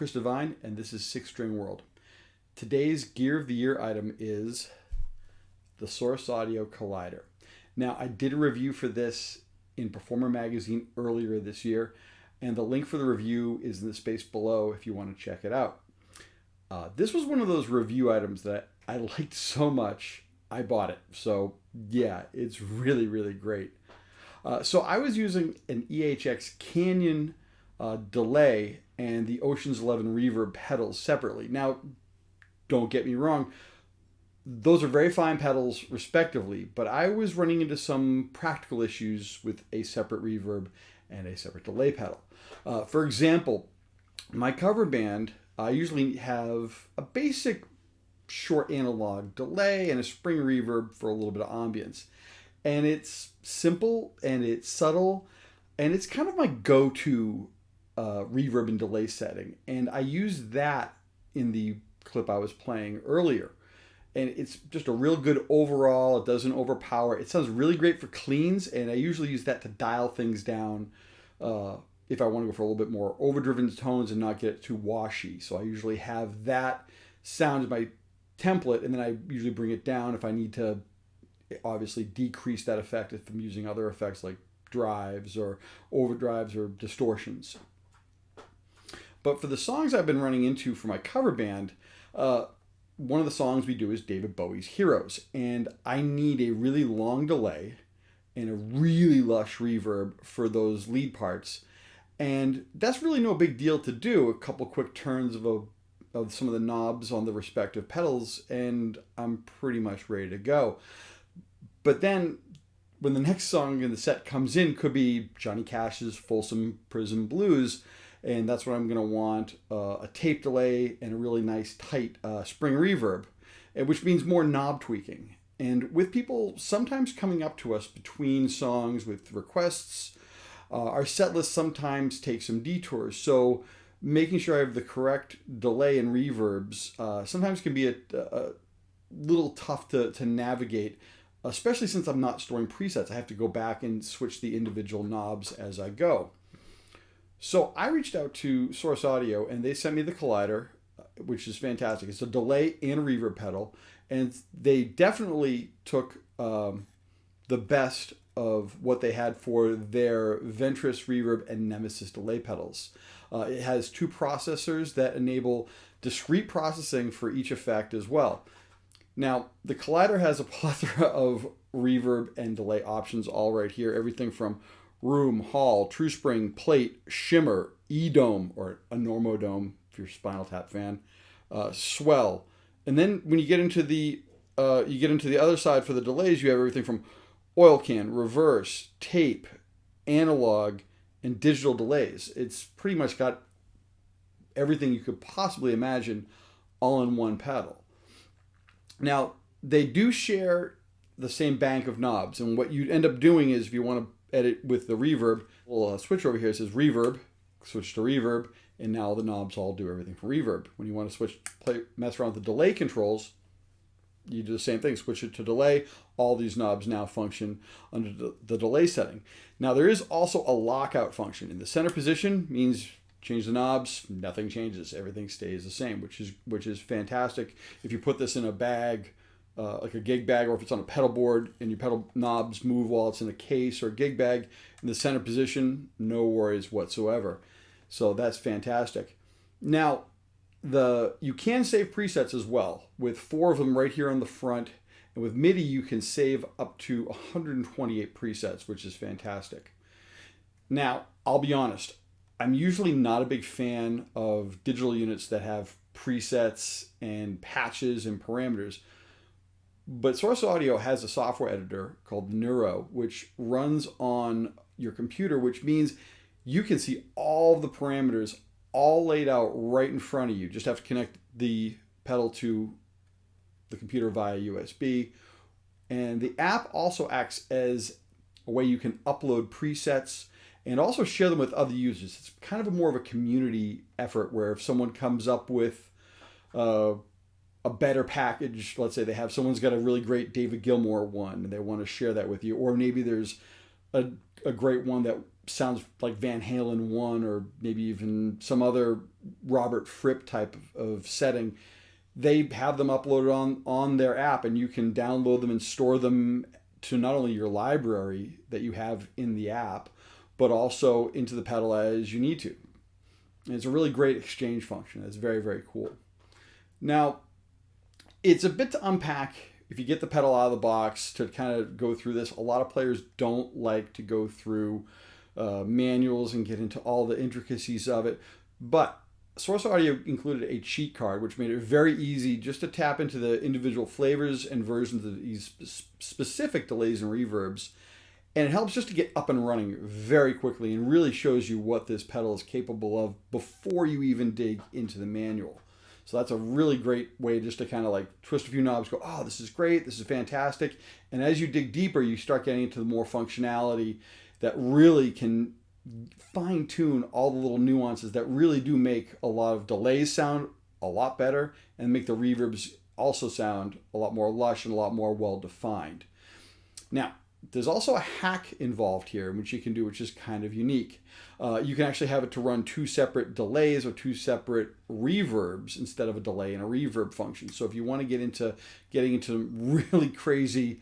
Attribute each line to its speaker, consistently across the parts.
Speaker 1: Chris Devine, and this is Six String World. Today's Gear of the Year item is the Source Audio Collider. Now, I did a review for this in Performer Magazine earlier this year, and the link for the review is in the space below if you want to check it out. This was one of those review items that I liked so much, I bought it. So yeah, it's really, really great. So I was using an EHX Canyon delay and the Ocean's 11 Reverb pedals separately. Now, don't get me wrong, those are very fine pedals respectively, but I was running into some practical issues with a separate reverb and a separate delay pedal. For example, my cover band, I usually have a basic short analog delay and a spring reverb for a little bit of ambience. And it's simple and it's subtle and it's kind of my go-to reverb and delay setting. And I used that in the clip I was playing earlier. And it's just a real good overall. It doesn't overpower. It sounds really great for cleans, and I usually use that to dial things down if I want to go for a little bit more overdriven tones and not get it too washy. So I usually have that sound as my template, and then I usually bring it down if I need to obviously decrease that effect if I'm using other effects like drives or overdrives or distortions. But for the songs I've been running into for my cover band, one of the songs we do is David Bowie's Heroes, and I need a really long delay and a really lush reverb for those lead parts, and that's really no big deal to do. A couple quick turns of some of the knobs on the respective pedals, and I'm pretty much ready to go. But then when the next song in the set comes in, could be Johnny Cash's Folsom Prison Blues, and that's what I'm going to want, a tape delay and a really nice tight spring reverb, which means more knob tweaking. And with people sometimes coming up to us between songs with requests, our set list sometimes takes some detours. So making sure I have the correct delay and reverbs sometimes can be a little tough to navigate, especially since I'm not storing presets. I have to go back and switch the individual knobs as I go. So I reached out to Source Audio and they sent me the Collider, which is fantastic. It's a delay and a reverb pedal, and they definitely took the best of what they had for their Ventris reverb and Nemesis delay pedals. It has two processors that enable discrete processing for each effect as well. Now, the Collider has a plethora of reverb and delay options all right here, everything from room, hall, true spring, plate, shimmer, E-dome, or a normodome if you're a Spinal Tap fan, swell. And then when you get into the other side for the delays, you have everything from oil can, reverse, tape, analog, and digital delays. It's pretty much got everything you could possibly imagine all in one pedal. Now, they do share the same bank of knobs, and what you end up doing is if you want to edit with the reverb, we'll switch over here. It says reverb, switch to reverb, and now the knobs all do everything for reverb. When you want to mess around with the delay controls, you do the same thing. Switch it to delay. All these knobs now function under the delay setting. Now there is also a lockout function. In the center position means change the knobs, nothing changes. Everything stays the same, which is fantastic. If you put this in a bag, like a gig bag, or if it's on a pedal board and your pedal knobs move while it's in a case or a gig bag, in the center position, no worries whatsoever. So that's fantastic. Now, you can save presets as well, with 4 of them right here on the front. And with MIDI, you can save up to 128 presets, which is fantastic. Now, I'll be honest, I'm usually not a big fan of digital units that have presets and patches and parameters. But Source Audio has a software editor called Neuro, which runs on your computer, which means you can see all the parameters all laid out right in front of you. Just have to connect the pedal to the computer via USB. And the app also acts as a way you can upload presets and also share them with other users. It's kind of more of a community effort where if someone comes up with a better package, let's say someone's got a really great David Gilmour one and they want to share that with you, or maybe there's a great one that sounds like Van Halen 1 or maybe even some other Robert Fripp type of setting, they have them uploaded on their app, and you can download them and store them to not only your library that you have in the app, but also into the pedal as you need to. And it's a really great exchange function. It's very, very cool. Now, it's a bit to unpack if you get the pedal out of the box to kind of go through this. A lot of players don't like to go through manuals and get into all the intricacies of it, but Source Audio included a cheat card which made it very easy just to tap into the individual flavors and versions of these specific delays and reverbs, and it helps just to get up and running very quickly and really shows you what this pedal is capable of before you even dig into the manual. So that's a really great way just to kind of like twist a few knobs, go, oh, this is great, this is fantastic. And as you dig deeper, you start getting into the more functionality that really can fine tune all the little nuances that really do make a lot of delays sound a lot better and make the reverbs also sound a lot more lush and a lot more well defined. Now, there's also a hack involved here, which you can do, which is kind of unique. You can actually have it to run two separate delays or two separate reverbs instead of a delay and a reverb function. So if you want to get into getting into really crazy,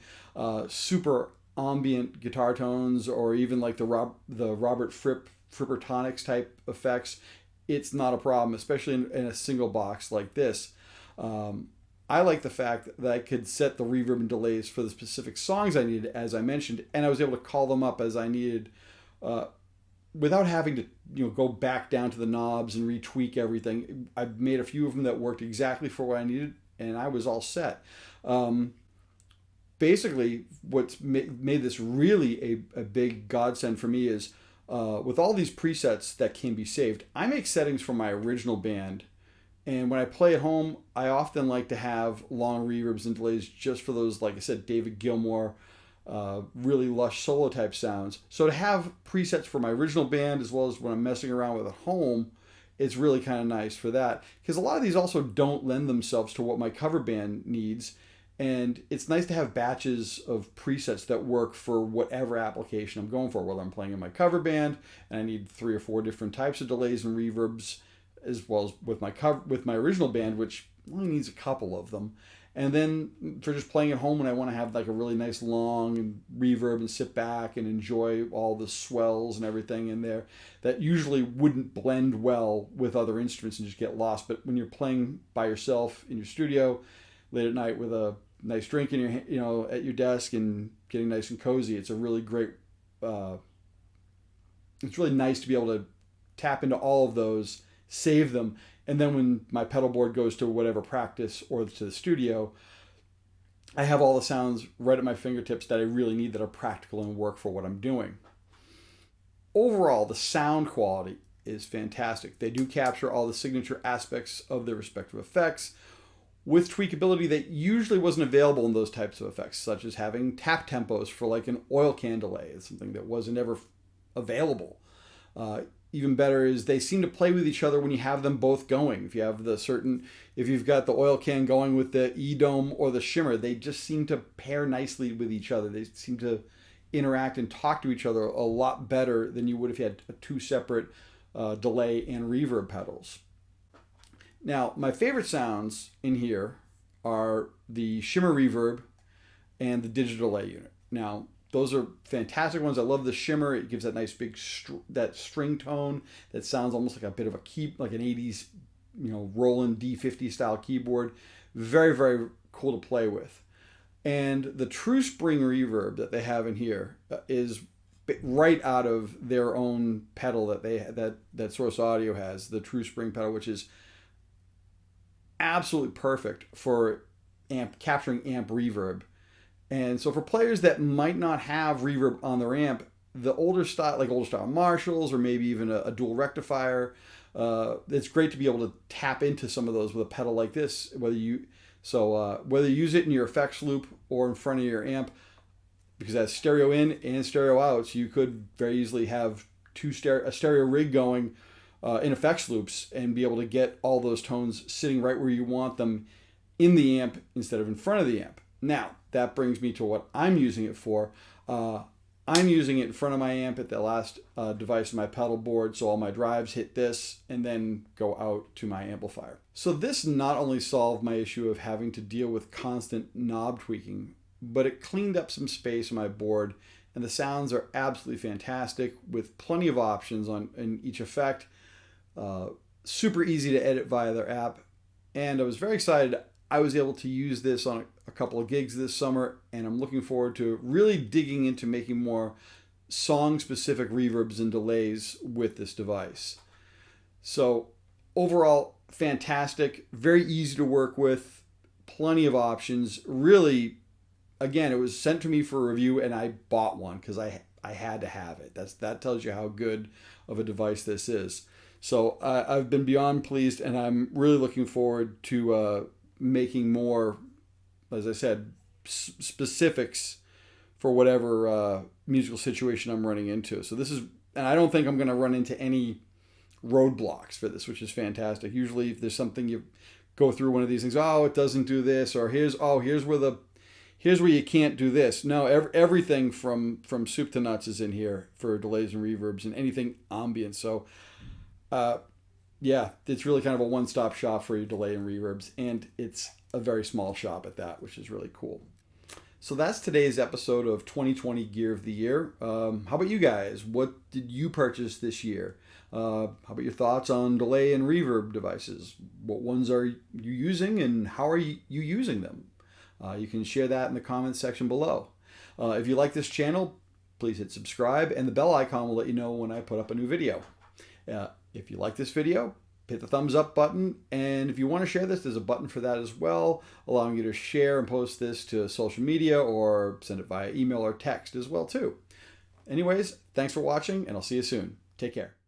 Speaker 1: super ambient guitar tones, or even like the Robert Frippertonics type effects, it's not a problem, especially in a single box like this. I like the fact that I could set the reverb and delays for the specific songs I needed, as I mentioned, and I was able to call them up as I needed without having to go back down to the knobs and retweak everything. I made a few of them that worked exactly for what I needed, and I was all set. Basically, what's made this really a big godsend for me is with all these presets that can be saved, I make settings for my original band. And when I play at home, I often like to have long reverbs and delays just for those, like I said, David Gilmour, really lush solo type sounds. So to have presets for my original band as well as when I'm messing around with at home, it's really kind of nice for that. Because a lot of these also don't lend themselves to what my cover band needs. And it's nice to have batches of presets that work for whatever application I'm going for, whether I'm playing in my cover band and I need 3 or 4 different types of delays and reverbs, as well as with my original band, which only needs a couple of them. And then for just playing at home when I want to have like a really nice long reverb and sit back and enjoy all the swells and everything in there that usually wouldn't blend well with other instruments and just get lost. But when you're playing by yourself in your studio late at night with a nice drink in your, at your desk and getting nice and cozy, it's a really great, it's really nice to be able to tap into all of those, save them, and then when my pedal board goes to whatever practice or to the studio, I have all the sounds right at my fingertips that I really need that are practical and work for what I'm doing. Overall, the sound quality is fantastic. They do capture all the signature aspects of their respective effects with tweakability that usually wasn't available in those types of effects, such as having tap tempos for like an oil can delay. It's something that wasn't ever available. Even better is they seem to play with each other when you have them both going. If you've got the oil can going with the E-dome or the shimmer, they just seem to pair nicely with each other. They seem to interact and talk to each other a lot better than you would if you had 2 separate delay and reverb pedals. Now, my favorite sounds in here are the shimmer reverb and the digital delay unit. Now, those are fantastic ones. I love the shimmer. It gives that nice big that string tone that sounds almost like a bit of like an 80s, Roland D50 style keyboard. Very, very cool to play with. And the true spring reverb that they have in here is right out of their own pedal that Source Audio has, the true spring pedal, which is absolutely perfect for capturing amp reverb. And so for players that might not have reverb on their amp, the older style Marshalls or maybe even a dual rectifier, it's great to be able to tap into some of those with a pedal like this. Whether you use it in your effects loop or in front of your amp, because that's stereo in and stereo out, so you could very easily have a stereo rig going in effects loops and be able to get all those tones sitting right where you want them in the amp instead of in front of the amp. Now, that brings me to what I'm using it for. I'm I'm using it in front of my amp at the last device of my pedal board, so all my drives hit this and then go out to my amplifier. So this not only solved my issue of having to deal with constant knob tweaking, but it cleaned up some space on my board, and the sounds are absolutely fantastic with plenty of options in each effect. Super easy to edit via their app, and I was very excited. I was able to use this on a couple of gigs this summer, and I'm looking forward to really digging into making more song-specific reverbs and delays with this device. So overall, fantastic, very easy to work with, plenty of options. Really, again, it was sent to me for review, and I bought one because I had to have it. That tells you how good of a device this is. So I've been beyond pleased, and I'm really looking forward to making more, as I said, specifics for whatever musical situation I'm running into. So this is, and I don't think I'm going to run into any roadblocks for this, which is fantastic. Usually if there's something you go through one of these things, oh, it doesn't do this, or here's where you can't do this. No, everything from soup to nuts is in here for delays and reverbs and anything ambient. So yeah, it's really kind of a one-stop shop for your delay and reverbs, and it's a very small shop at that, which is really cool. So that's today's episode of 2020 Gear of the Year. How about you guys? What did you purchase this year? How about your thoughts on delay and reverb devices? What ones are you using, and how are you using them? You can share that in the comments section below. If you like this channel, please hit subscribe, and the bell icon will let you know when I put up a new video. If you like this video, hit the thumbs up button, and if you want to share this, there's a button for that as well, allowing you to share and post this to social media or send it via email or text as well too. Anyways, thanks for watching, and I'll see you soon. Take care.